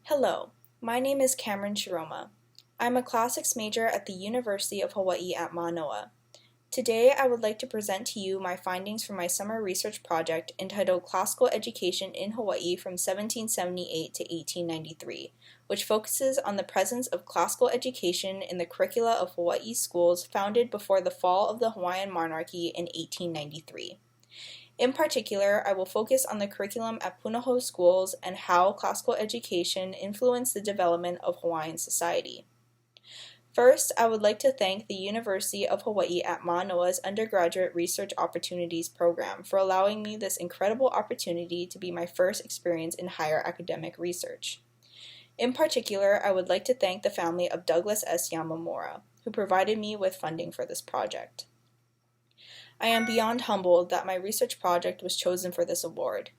Hello, my name is Camryn Shiroma. I'm a classics major at the University of Hawaii at Manoa. Today I would like to present to you my findings from my summer research project entitled Classical Education in Hawaii from 1778 to 1893, which focuses on the presence of classical education in the curricula of Hawaii schools founded before the fall of the Hawaiian monarchy in 1893. In particular, I will focus on the curriculum at Punahou Schools and how classical education influenced the development of Hawaiian society. First, I would like to thank the University of Hawaii at Manoa's Undergraduate Research Opportunities Program for allowing me this incredible opportunity to be my first experience in higher academic research. In particular, I would like to thank the family of Douglas S. Yamamura, who provided me with funding for this project. I am beyond humbled that my research project was chosen for this award.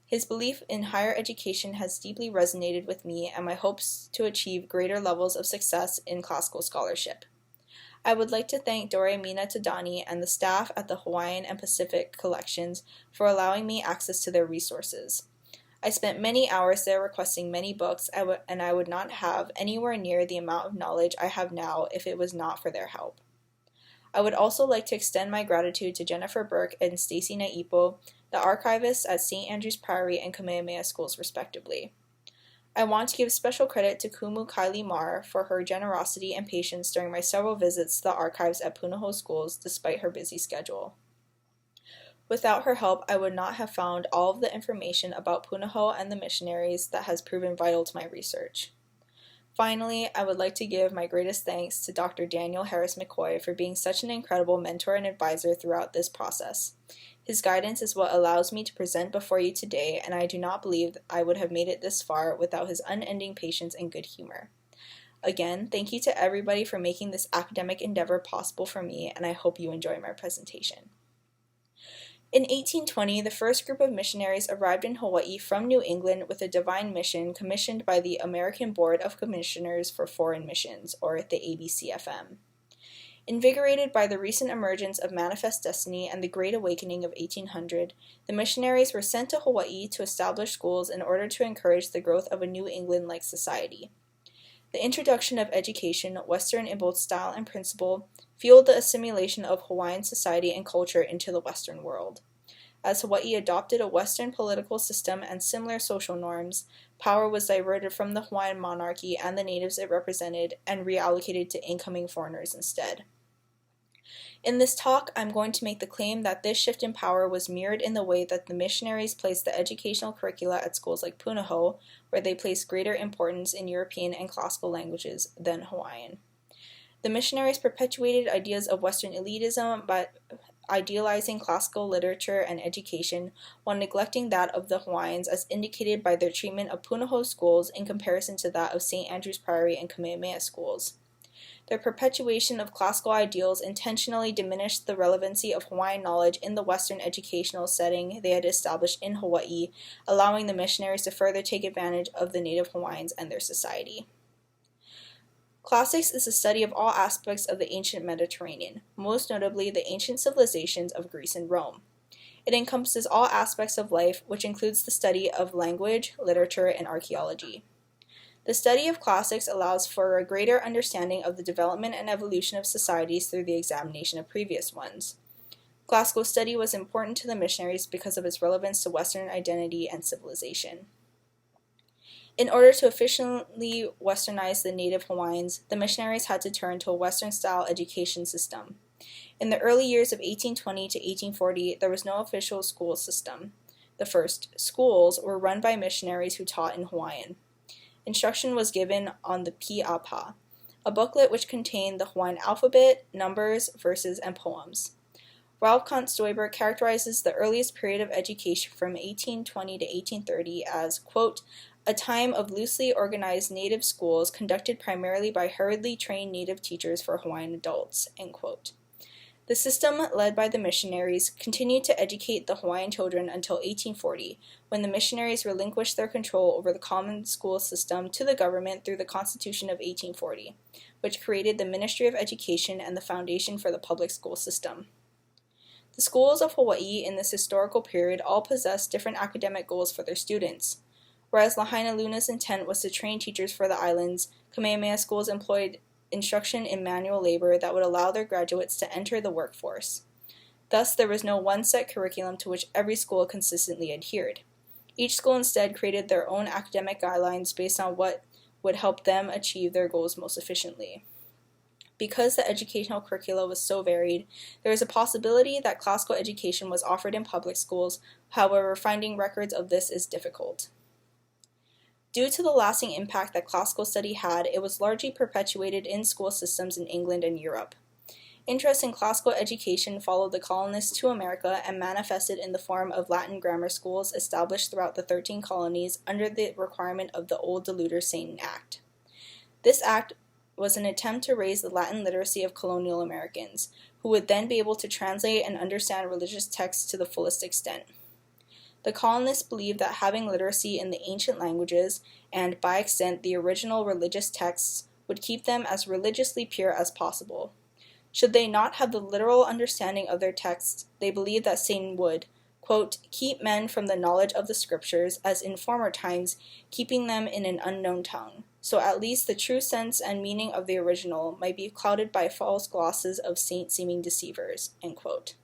His belief in higher education has deeply resonated with me and my hopes to achieve greater levels of success in classical scholarship. I would like to thank Dore Mina Tadani and the staff at the Hawaiian and Pacific collections for allowing me access to their resources. I spent many hours there requesting many books, and I would not have anywhere near the amount of knowledge I have now if it was not for their help. I would also like to extend my gratitude to Jennifer Burke and Stacy Naipo, the archivists at St. Andrew's Priory and Kamehameha Schools respectively. I want to give special credit to Kumu Kylie Marr for her generosity and patience during my several visits to the archives at Punahou Schools despite her busy schedule. Without her help, I would not have found all of the information about Punahou and the missionaries that has proven vital to my research. Finally, I would like to give my greatest thanks to Dr. Daniel Harris-McCoy for being such an incredible mentor and advisor throughout this process. His guidance is what allows me to present before you today, and I do not believe I would have made it this far without his unending patience and good humor. Again, thank you to everybody for making this academic endeavor possible for me, and I hope you enjoy my presentation. In 1820, the first group of missionaries arrived in Hawaii from New England with a divine mission commissioned by the American Board of Commissioners for Foreign Missions, or the ABCFM. Invigorated by the recent emergence of Manifest Destiny and the Great Awakening of 1800, the missionaries were sent to Hawaii to establish schools in order to encourage the growth of a New England-like society. The introduction of education, Western in both style and principle, fueled the assimilation of Hawaiian society and culture into the Western world. As Hawaii adopted a Western political system and similar social norms, power was diverted from the Hawaiian monarchy and the natives it represented and reallocated to incoming foreigners instead. In this talk, I'm going to make the claim that this shift in power was mirrored in the way that the missionaries placed the educational curricula at schools like Punahou, where they placed greater importance in European and classical languages than Hawaiian. The missionaries perpetuated ideas of Western elitism by idealizing classical literature and education while neglecting that of the Hawaiians as indicated by their treatment of Punahou schools in comparison to that of St. Andrew's Priory and Kamehameha schools. Their perpetuation of classical ideals intentionally diminished the relevancy of Hawaiian knowledge in the Western educational setting they had established in Hawaii, allowing the missionaries to further take advantage of the native Hawaiians and their society. Classics is the study of all aspects of the ancient Mediterranean, most notably the ancient civilizations of Greece and Rome. It encompasses all aspects of life, which includes the study of language, literature, and archaeology. The study of classics allows for a greater understanding of the development and evolution of societies through the examination of previous ones. Classical study was important to the missionaries because of its relevance to Western identity and civilization. In order to efficiently westernize the native Hawaiians, the missionaries had to turn to a Western-style education system. In the early years of 1820 to 1840, there was no official school system. The first schools were run by missionaries who taught in Hawaiian. Instruction was given on the Pi'apa, a booklet which contained the Hawaiian alphabet, numbers, verses, and poems. Ralph Kant Stoiber characterizes the earliest period of education from 1820 to 1830 as, quote, a time of loosely organized native schools conducted primarily by hurriedly trained native teachers for Hawaiian adults, end quote. The system, led by the missionaries, continued to educate the Hawaiian children until 1840, when the missionaries relinquished their control over the common school system to the government through the Constitution of 1840, which created the Ministry of Education and the foundation for the public school system. The schools of Hawaii in this historical period all possessed different academic goals for their students. Whereas Lahaina Luna's intent was to train teachers for the islands, Kamehameha Schools employed instruction in manual labor that would allow their graduates to enter the workforce. Thus, there was no one set curriculum to which every school consistently adhered. Each school instead created their own academic guidelines based on what would help them achieve their goals most efficiently. Because the educational curricula was so varied, there is a possibility that classical education was offered in public schools. However, finding records of this is difficult. Due to the lasting impact that classical study had, it was largely perpetuated in school systems in England and Europe. Interest in classical education followed the colonists to America and manifested in the form of Latin grammar schools established throughout the 13 colonies under the requirement of the Old Deluder-Satan Act. This act was an attempt to raise the Latin literacy of colonial Americans, who would then be able to translate and understand religious texts to the fullest extent. The colonists believed that having literacy in the ancient languages, and by extent the original religious texts, would keep them as religiously pure as possible. Should they not have the literal understanding of their texts, they believed that Satan would, quote, keep men from the knowledge of the scriptures, as in former times, keeping them in an unknown tongue. So at least the true sense and meaning of the original might be clouded by false glosses of saint-seeming deceivers, end quote.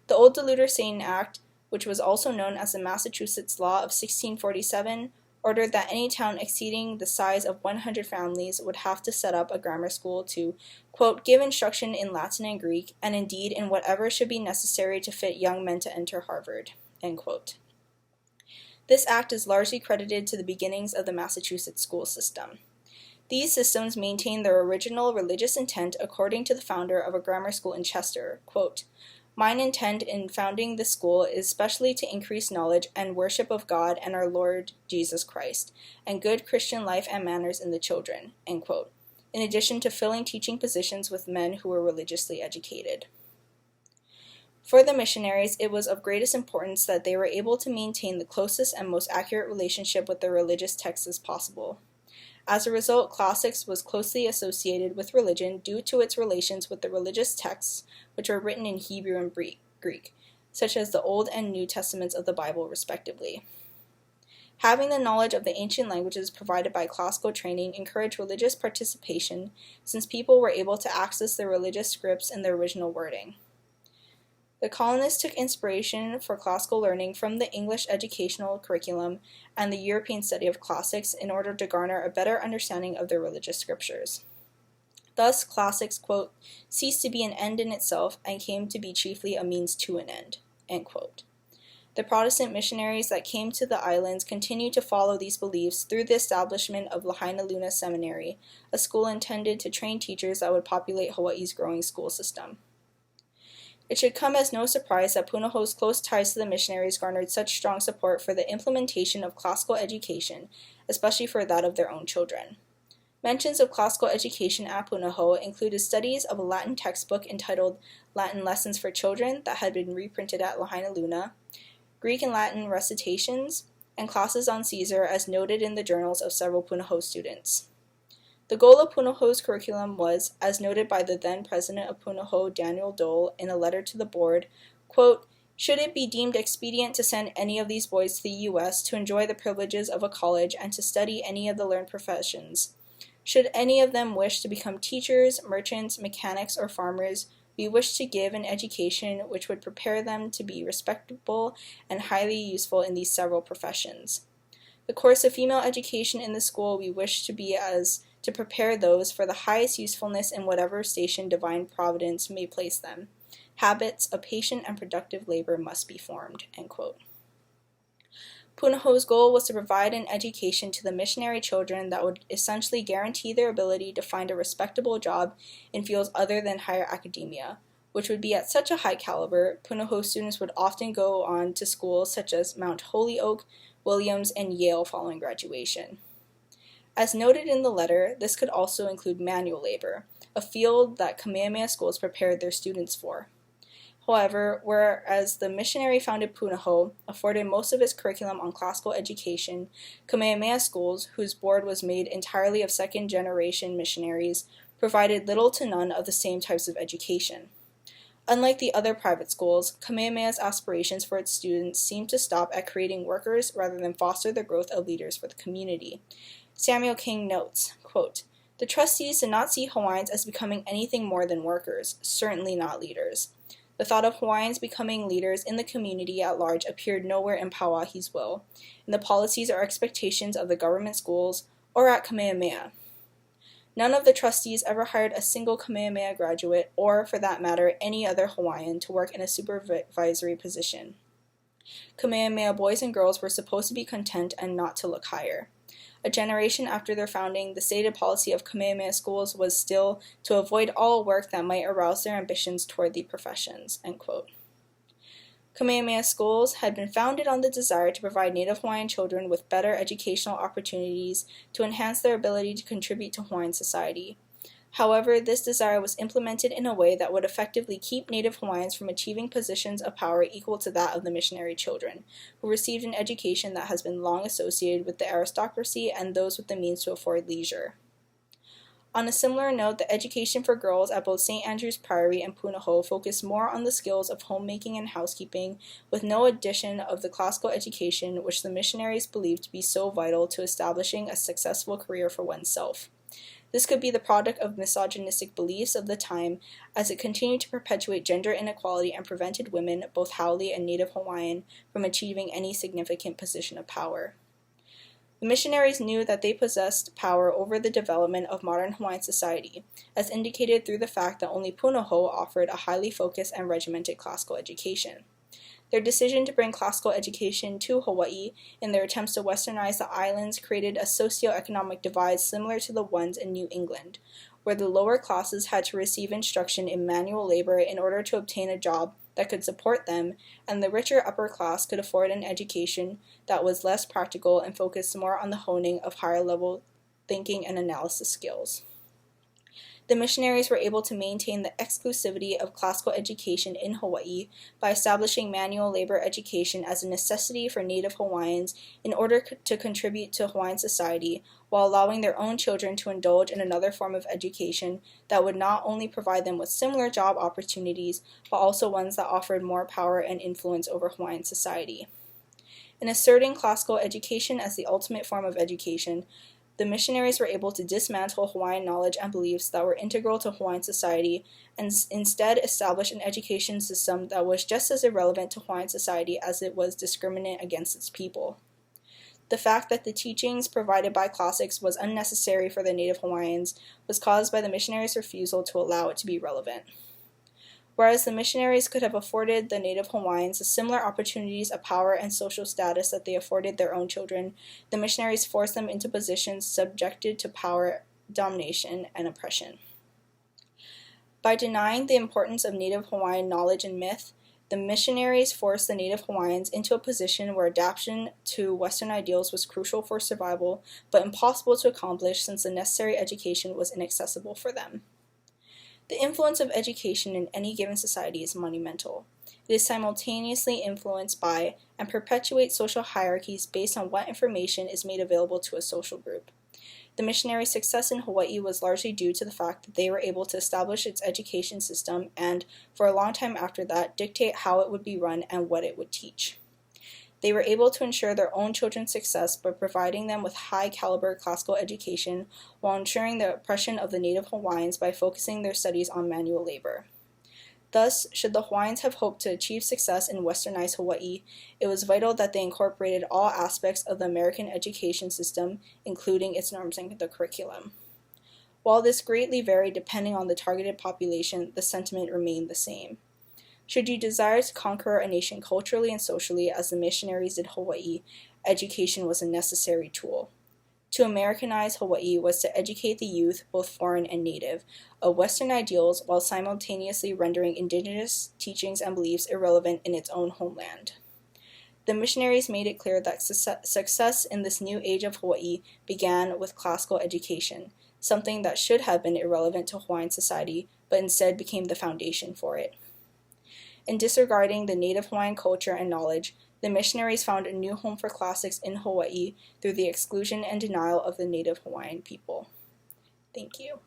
The Old Deluder-Satan Act, which was also known as the Massachusetts Law of 1647, ordered that any town exceeding the size of 100 families would have to set up a grammar school to, quote, give instruction in Latin and Greek, and indeed in whatever should be necessary to fit young men to enter Harvard, end quote. This act is largely credited to the beginnings of the Massachusetts school system. These systems maintained their original religious intent according to the founder of a grammar school in Chester, quote, mine intent in founding this school is specially to increase knowledge and worship of God and our Lord Jesus Christ, and good Christian life and manners in the children, end quote, in addition to filling teaching positions with men who were religiously educated. For the missionaries, it was of greatest importance that they were able to maintain the closest and most accurate relationship with their religious texts as possible. As a result, classics was closely associated with religion due to its relations with the religious texts, which were written in Hebrew and Greek, such as the Old and New Testaments of the Bible, respectively. Having the knowledge of the ancient languages provided by classical training encouraged religious participation, since people were able to access the religious scripts in their original wording. The colonists took inspiration for classical learning from the English educational curriculum and the European study of classics in order to garner a better understanding of their religious scriptures. Thus, classics, quote, ceased to be an end in itself and came to be chiefly a means to an end, end quote. The Protestant missionaries that came to the islands continued to follow these beliefs through the establishment of Lahaina Luna Seminary, a school intended to train teachers that would populate Hawaii's growing school system. It should come as no surprise that Punahou's close ties to the missionaries garnered such strong support for the implementation of classical education, especially for that of their own children. Mentions of classical education at Punahou included studies of a Latin textbook entitled Latin Lessons for Children that had been reprinted at Lahaina Luna, Greek and Latin recitations, and classes on Caesar as noted in the journals of several Punahou students. The goal of Punahou's curriculum was, as noted by the then president of Punahou, Daniel Dole, in a letter to the board, quote, should it be deemed expedient to send any of these boys to the U.S. to enjoy the privileges of a college and to study any of the learned professions, should any of them wish to become teachers, merchants, mechanics, or farmers, we wish to give an education which would prepare them to be respectable and highly useful in these several professions. The course of female education in the school we wish to be as to prepare those for the highest usefulness in whatever station divine providence may place them. Habits of patient and productive labor must be formed, end quote. Punahou's goal was to provide an education to the missionary children that would essentially guarantee their ability to find a respectable job in fields other than higher academia, which would be at such a high caliber. Punahou students would often go on to schools such as Mount Holyoke, Williams, and Yale following graduation. As noted in the letter, this could also include manual labor, a field that Kamehameha schools prepared their students for. However, whereas the missionary-founded Punahou afforded most of its curriculum on classical education, Kamehameha schools, whose board was made entirely of second-generation missionaries, provided little to none of the same types of education. Unlike the other private schools, Kamehameha's aspirations for its students seem to stop at creating workers rather than foster the growth of leaders for the community. Samuel King notes, quote, "The trustees did not see Hawaiians as becoming anything more than workers, certainly not leaders. The thought of Hawaiians becoming leaders in the community at large appeared nowhere in Pauahi's will, in the policies or expectations of the government schools, or at Kamehameha. None of the trustees ever hired a single Kamehameha graduate, or, for that matter, any other Hawaiian, to work in a supervisory position. Kamehameha boys and girls were supposed to be content and not to look higher. A generation after their founding, the stated policy of Kamehameha schools was still to avoid all work that might arouse their ambitions toward the professions." End quote. Kamehameha schools had been founded on the desire to provide Native Hawaiian children with better educational opportunities to enhance their ability to contribute to Hawaiian society. However, this desire was implemented in a way that would effectively keep Native Hawaiians from achieving positions of power equal to that of the missionary children, who received an education that has been long associated with the aristocracy and those with the means to afford leisure. On a similar note, the education for girls at both St. Andrew's Priory and Punahou focused more on the skills of homemaking and housekeeping, with no addition of the classical education which the missionaries believed to be so vital to establishing a successful career for oneself. This could be the product of misogynistic beliefs of the time, as it continued to perpetuate gender inequality and prevented women, both Haole and Native Hawaiian, from achieving any significant position of power. The missionaries knew that they possessed power over the development of modern Hawaiian society, as indicated through the fact that only Punahou offered a highly focused and regimented classical education. Their decision to bring classical education to Hawaii in their attempts to westernize the islands created a socio-economic divide similar to the ones in New England, where the lower classes had to receive instruction in manual labor in order to obtain a job that could support them, and the richer upper class could afford an education that was less practical and focused more on the honing of higher-level thinking and analysis skills. The missionaries were able to maintain the exclusivity of classical education in Hawaii by establishing manual labor education as a necessity for Native Hawaiians in order to contribute to Hawaiian society, while allowing their own children to indulge in another form of education that would not only provide them with similar job opportunities, but also ones that offered more power and influence over Hawaiian society. In asserting classical education as the ultimate form of education, the missionaries were able to dismantle Hawaiian knowledge and beliefs that were integral to Hawaiian society and instead establish an education system that was just as irrelevant to Hawaiian society as it was discriminant against its people. The fact that the teachings provided by classics was unnecessary for the Native Hawaiians was caused by the missionaries' refusal to allow it to be relevant. Whereas the missionaries could have afforded the Native Hawaiians the similar opportunities of power and social status that they afforded their own children, the missionaries forced them into positions subjected to power, domination, and oppression. By denying the importance of Native Hawaiian knowledge and myth, the missionaries forced the Native Hawaiians into a position where adaptation to Western ideals was crucial for survival, but impossible to accomplish since the necessary education was inaccessible for them. The influence of education in any given society is monumental. It is simultaneously influenced by and perpetuates social hierarchies based on what information is made available to a social group. The missionaries' success in Hawaii was largely due to the fact that they were able to establish its education system and, for a long time after that, dictate how it would be run and what it would teach. They were able to ensure their own children's success by providing them with high-caliber classical education while ensuring the oppression of the Native Hawaiians by focusing their studies on manual labor. Thus, should the Hawaiians have hoped to achieve success in westernized Hawaii, it was vital that they incorporated all aspects of the American education system, including its norms and the curriculum. While this greatly varied depending on the targeted population, the sentiment remained the same. Should you desire to conquer a nation culturally and socially, as the missionaries did Hawaii, education was a necessary tool. To Americanize Hawaii was to educate the youth, both foreign and native, of Western ideals while simultaneously rendering indigenous teachings and beliefs irrelevant in its own homeland. The missionaries made it clear that success in this new age of Hawaii began with classical education, something that should have been irrelevant to Hawaiian society, but instead became the foundation for it. In disregarding the Native Hawaiian culture and knowledge, the missionaries found a new home for classics in Hawaii through the exclusion and denial of the Native Hawaiian people. Thank you.